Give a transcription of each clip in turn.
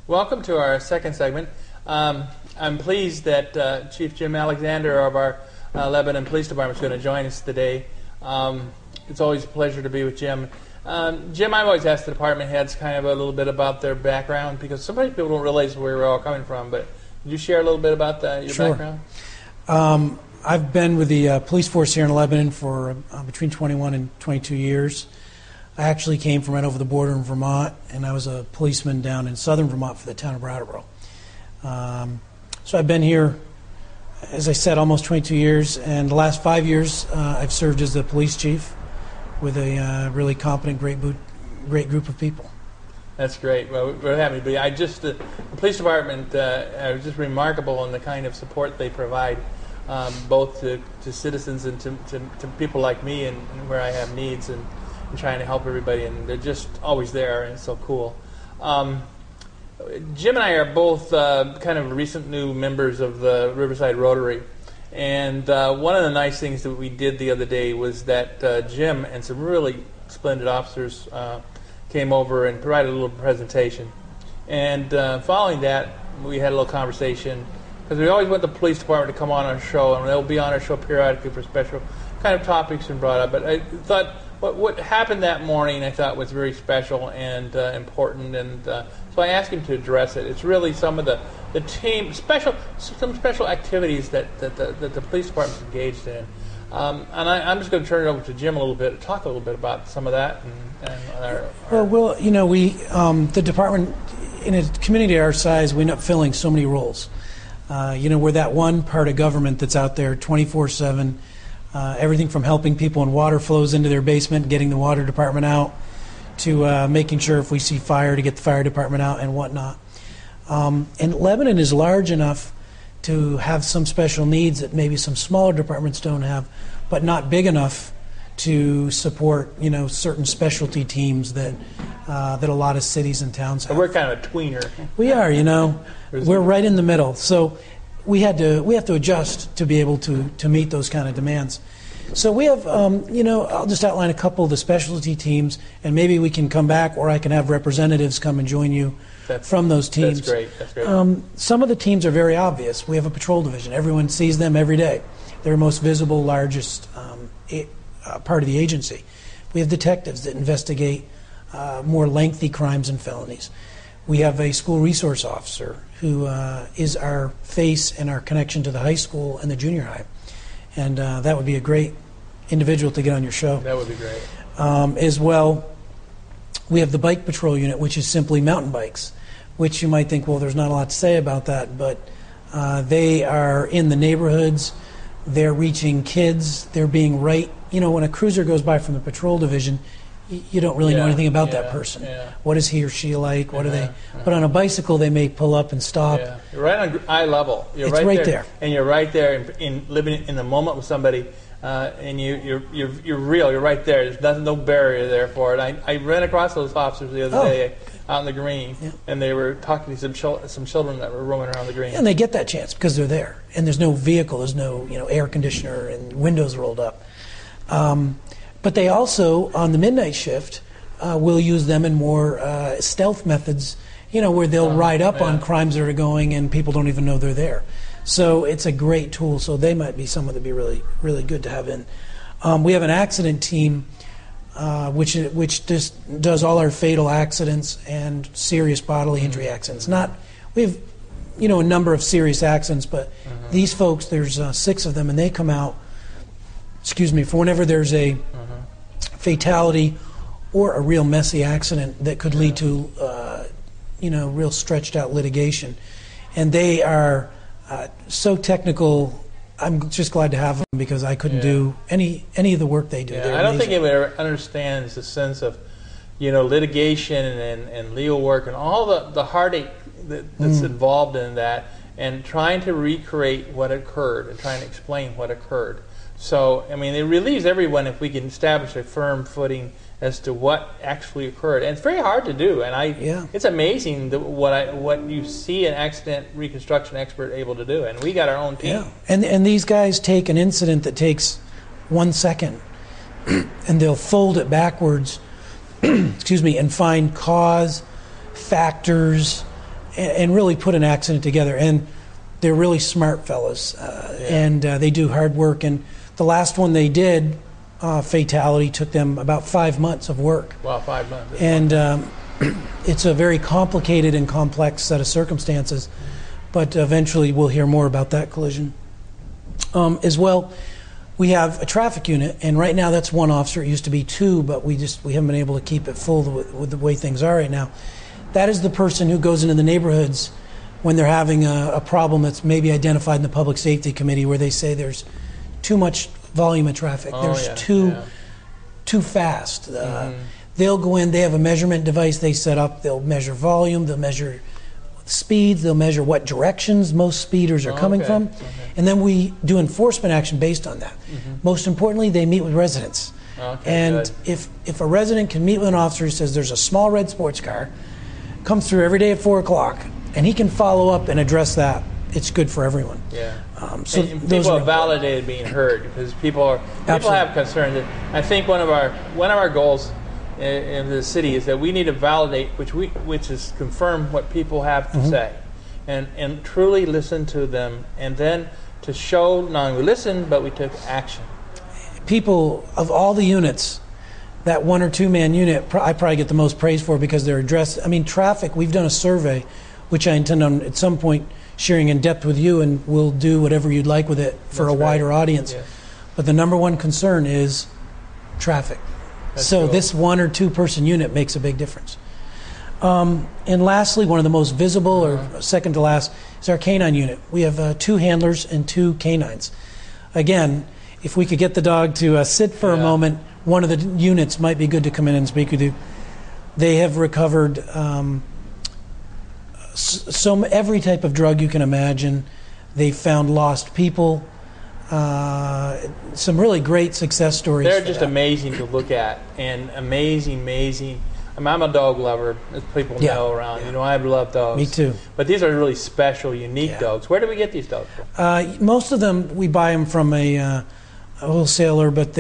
Welcome to our second segment. I'm pleased that Chief Jim Alexander of our Lebanon Police Department is going to join us today. It's always a pleasure to be with Jim. Jim, I've always asked the department heads kind of a little bit about their background because sometimes people don't realize where we're all coming from, but could you share a little bit about your background? I've been with the police force here in Lebanon for between 21 and 22 years. I actually came from right over the border in Vermont, and I was a policeman down in southern Vermont for the town of Brattleboro. So I've been here, as I said, almost 22 years, and the last 5 years I've served as the police chief with a really competent, great group of people. That's great. Well, we're happy to be. The police department is just remarkable in the kind of support they provide, both to citizens and to people like me and where I have needs and trying to help everybody, and they're just always there, and it's so cool. Jim and I are both kind of recent new members of the Riverside Rotary, and one of the nice things that we did the other day was that Jim and some really splendid officers came over and provided a little presentation. And following that, we had a little conversation, because we always want the police department to come on our show, and they'll be on our show periodically for special kind of topics and brought up. But I thought what happened that morning, I thought, was very special and important, and so I asked him to address it. It's really some of the team some special activities that the police department's engaged in, and I'm just going to turn it over to Jim a little bit to talk a little bit about some of that. Well, we the department in a community our size, we end up filling so many roles. We're that one part of government that's out there 24/7. Everything from helping people when water flows into their basement, getting the water department out, to making sure if we see fire to get the fire department out and whatnot. And Lebanon is large enough to have some special needs that maybe some smaller departments don't have, but not big enough to support certain specialty teams that a lot of cities and towns have. So we're kind of a tweener. We are, we're right in the middle. So we have to adjust to be able to meet those kind of demands. So we have, I'll just outline a couple of the specialty teams, and maybe we can come back, or I can have representatives come and join you from those teams. That's great. Some of the teams are very obvious. We have a patrol division. Everyone sees them every day. They're the most visible, largest part of the agency. We have detectives that investigate more lengthy crimes and felonies. We have a school resource officer who is our face and our connection to the high school and the junior high. And that would be a great individual to get on your show. That would be great. As well, we have the bike patrol unit, which is simply mountain bikes, which you might think, well, there's not a lot to say about that, but they are in the neighborhoods. They're reaching kids. They're being right. When a cruiser goes by from the patrol division, you don't really know anything about that person. Yeah. What is he or she like? What are they? But on a bicycle, they may pull up and stop. Yeah. You're right on eye level. It's right there. And you're right there in living in the moment with somebody, and you're real. You're right there. There's no barrier there for it. I ran across those officers the other day out in the green, and they were talking to some children that were roaming around the green. And they get that chance because they're there, and there's no vehicle, there's no air conditioner, and windows rolled up. But they also, on the midnight shift, will use them in more stealth methods, where they'll ride up on crimes that are going and people don't even know they're there. So it's a great tool. So they might be someone that'd be really, really good to have in. We have an accident team, which just does all our fatal accidents and serious bodily injury accidents. We have, a number of serious accidents, but these folks, there's 6 of them, and they come out, for whenever there's a fatality or a real messy accident that could lead to real stretched out litigation, and they are so technical. I'm just glad to have them because I couldn't do any of the work they do. I don't think anyone ever understands the sense of litigation and legal work and all the heartache that's involved in that, and trying to recreate what occurred and trying to explain what occurred. So, it relieves everyone if we can establish a firm footing as to what actually occurred. And it's very hard to do. And it's amazing what you see an accident reconstruction expert able to do. And we got our own team. Yeah. And these guys take an incident that takes 1 second, and they'll fold it backwards, and find cause, factors, and really put an accident together. And they're really smart fellows, and they do hard work. And the last one they did, fatality, took them about 5 months of work. Wow, 5 months. And it's a very complicated and complex set of circumstances, but eventually we'll hear more about that collision. As well, we have a traffic unit, and right now that's one officer. It used to be two, but we haven't been able to keep it full with the way things are right now. That is the person who goes into the neighborhoods when they're having a problem that's maybe identified in the Public Safety Committee, where they say there's too much volume of traffic. There's too fast. They'll go in, they have a measurement device they set up. They'll measure volume, they'll measure speeds, they'll measure what directions most speeders are coming from. And then we do enforcement action based on that. Most importantly, they meet with residents. And if a resident can meet with an officer who says there's a small red sports car, comes through every day at 4 o'clock, and he can follow up and address that, it's good for everyone. So and people have validated being heard, because people have concerns. I think one of our goals in the city is that we need to validate, which is confirm what people have to say, and truly listen to them, and then to show not only we listened, but we took action. People of all the units, that 1 or 2 man unit, I probably get the most praise for, because they're addressed. I mean, traffic, we've done a survey, which I intend on at some point sharing in depth with you, and we'll do whatever you'd like with it for a wider audience. But the number one concern is traffic. So this 1 or 2 person unit makes a big difference. And lastly, one of the most visible, or second to last, is our canine unit. We have 2 handlers and 2 canines. Again, if we could get the dog to sit for a moment, one of the units might be good to come in and speak with you. They have recovered every type of drug you can imagine. They found lost people. Some really great success stories. They're just amazing to look at, and amazing. I mean, I'm a dog lover, as people know around. You know, I love dogs. Me too. But these are really special, unique dogs. Where do we get these dogs from? Most of them, we buy them from a wholesaler, but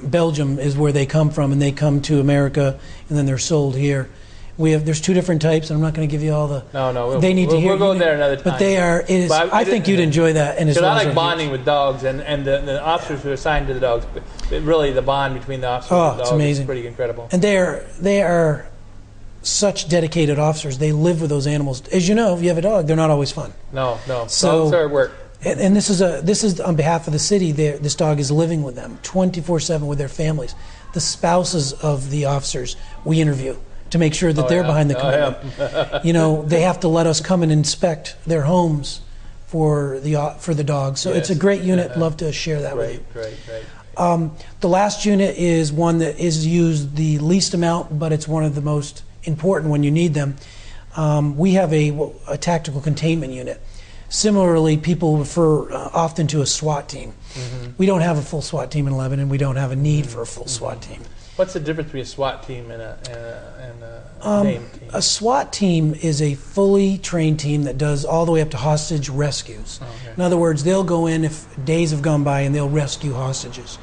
Belgium is where they come from, and they come to America, and then they're sold here. There's 2 different types, and I'm not going to give you all the. No, they need to hear. We'll go there another time. But they are. It is. I think you'd enjoy that. And because I like bonding with dogs, and the officers who are assigned to the dogs. But really, the bond between the officers and the dogs it's amazing. Is pretty incredible. And they are such dedicated officers. They live with those animals. As you know, if you have a dog, they're not always fun. No. So, dogs are at work. And this is on behalf of the city. This dog is living with them 24/7 with their families. The spouses of the officers we interview to make sure that they're behind the commitment. You know, they have to let us come and inspect their homes for the dogs. So it's a great unit. Love to share that with you. Great. The last unit is one that is used the least amount, but it's one of the most important when you need them. We have a tactical containment unit. Similarly, people refer often to a SWAT team. We don't have a full SWAT team in Lebanon. We don't have a need for a full SWAT team. What's the difference between a SWAT team and a named team? A SWAT team is a fully trained team that does all the way up to hostage rescues. In other words, they'll go in if days have gone by and they'll rescue hostages.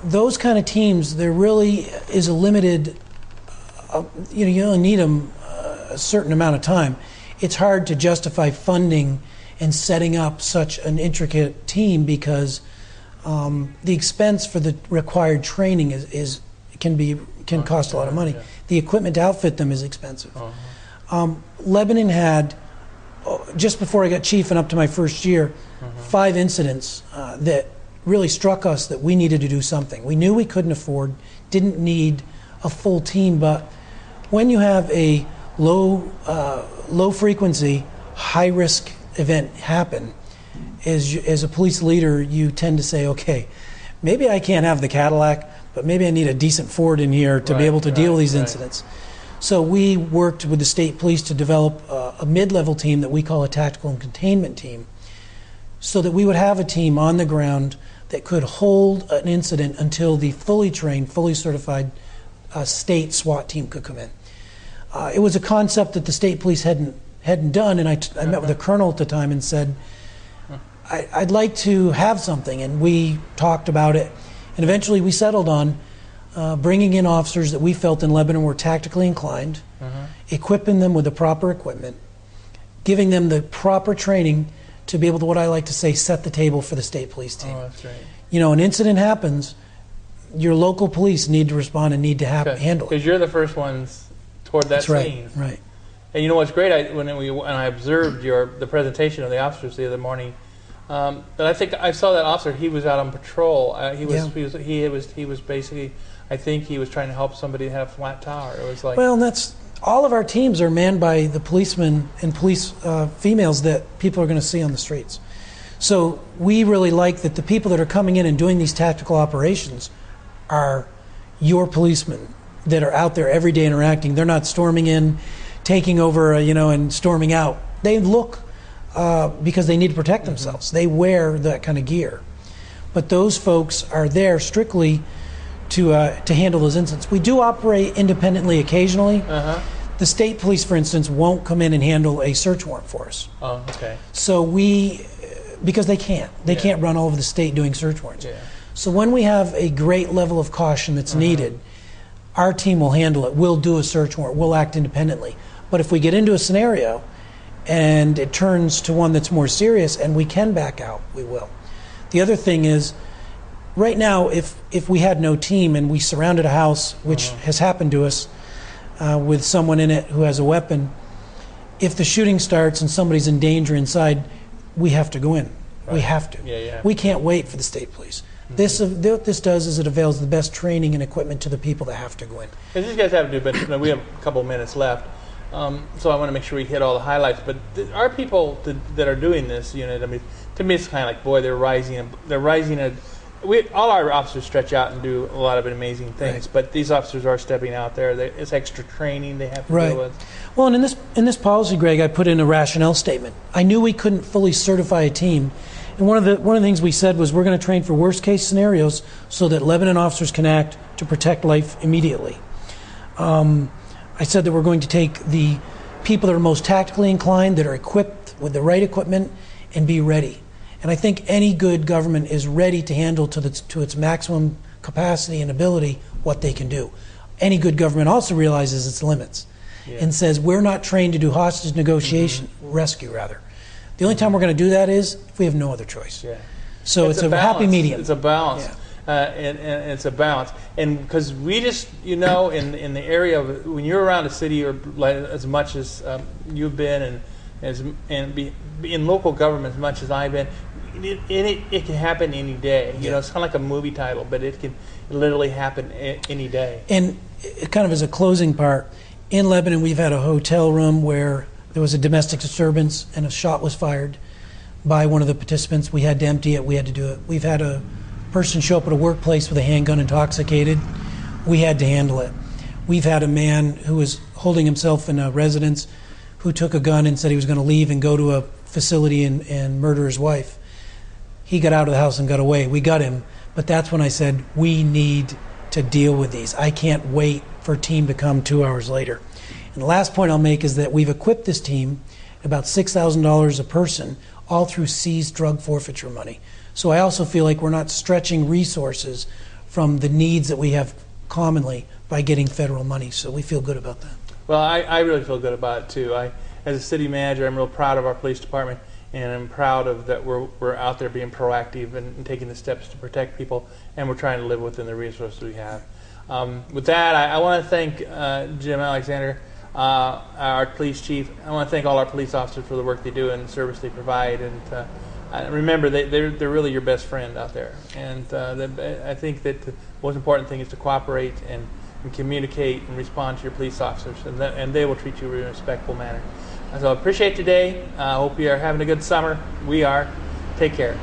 Those kind of teams, there really is a limited, you only need them a certain amount of time. It's hard to justify funding and setting up such an intricate team, because the expense for the required training can cost a lot of money. The equipment to outfit them is expensive. Lebanon had, just before I got chief and up to my first year, 5 incidents that really struck us that we needed to do something. We knew we couldn't afford, didn't need a full team, but when you have a low frequency, high risk event happen, as a police leader, you tend to say, okay, maybe I can't have the Cadillac, but maybe I need a decent Ford in here to be able to deal with these incidents. So we worked with the state police to develop a mid-level team that we call a tactical and containment team, so that we would have a team on the ground that could hold an incident until the fully trained, fully certified state SWAT team could come in. It was a concept that the state police hadn't done, and I met with the colonel at the time and said, I'd like to have something, and we talked about it, and eventually we settled on bringing in officers that we felt in Lebanon were tactically inclined, equipping them with the proper equipment, giving them the proper training to be able to, what I like to say, set the table for the state police team. Oh, that's right. You know, an incident happens, your local police need to respond and need to handle it. Because you're the first ones toward that scene. Right. And you know what's great? When I observed the presentation of the officers the other morning, but I think I saw that officer. He was out on patrol. He was basically. I think he was trying to help somebody that had a flat tire. It was like, well, and that's all of our teams are manned by the policemen and police females that people are going to see on the streets. So we really like that the people that are coming in and doing these tactical operations are your policemen that are out there every day interacting. They're not storming in, taking over, and storming out. They look because they need to protect themselves. They wear that kind of gear. But those folks are there strictly to handle those incidents. We do operate independently occasionally. The state police, for instance, won't come in and handle a search warrant for us. Oh, okay. So because they can't. They can't run all over the state doing search warrants. Yeah. So when we have a great level of caution that's needed, our team will handle it. We'll do a search warrant. We'll act independently. But if we get into a scenario and it turns to one that's more serious and we can back out, we will. The other thing is, right now, if we had no team and we surrounded a house, which has happened to us, with someone in it who has a weapon, if the shooting starts and somebody's in danger inside, we have to go in. Right. We have to. Yeah. We can't wait for the state police. What this does is it avails the best training and equipment to the people that have to go in. And these guys have to do, but we have a couple of minutes left, so I want to make sure we hit all the highlights. But our people that are doing this unit, I mean, to me, it's kind of like, boy, they're rising. All our officers stretch out and do a lot of amazing things, but these officers are stepping out there. It's extra training they have to deal with. Well, and in this policy, Greg, I put in a rationale statement. I knew we couldn't fully certify a team, and one of the things we said was we're going to train for worst case scenarios so that Lebanon officers can act to protect life immediately. I said that we're going to take the people that are most tactically inclined, that are equipped with the right equipment, and be ready. And I think any good government is ready to handle to its maximum capacity and ability what they can do. Any good government also realizes its limits and says we're not trained to do hostage negotiation, rescue rather. The only time we're going to do that is if we have no other choice. Yeah. So it's a happy medium. It's a balance. Yeah. And it's a balance. And because we just, in the area of, when you're around a city or as much as you've been in local government as much as I've been, it can happen any day. It's kind of like a movie title, but it can literally happen any day. And kind of as a closing part, in Lebanon we've had a hotel room where there was a domestic disturbance and a shot was fired by one of the participants. We had to empty it. We had to do it. We've had a person show up at a workplace with a handgun intoxicated. We had to handle it. We've had a man who was holding himself in a residence who took a gun and said he was going to leave and go to a facility and murder his wife. He got out of the house and got away. We got him. But that's when I said, we need to deal with these. I can't wait for a team to come 2 hours later. And the last point I'll make is that we've equipped this team about $6,000 a person, all through seized drug forfeiture money. So I also feel like we're not stretching resources from the needs that we have commonly by getting federal money. So we feel good about that. Well, I really feel good about it too. As a city manager, I'm real proud of our police department, and I'm proud of that we're out there being proactive and taking the steps to protect people, and we're trying to live within the resources we have. With that, I want to thank Jim Alexander, our police chief. I want to thank all our police officers for the work they do and the service they provide. And remember, they're really your best friend out there. And I think that the most important thing is to cooperate and communicate and respond to your police officers, and they will treat you in a respectful manner. So I appreciate today. I hope you are having a good summer. We are. Take care.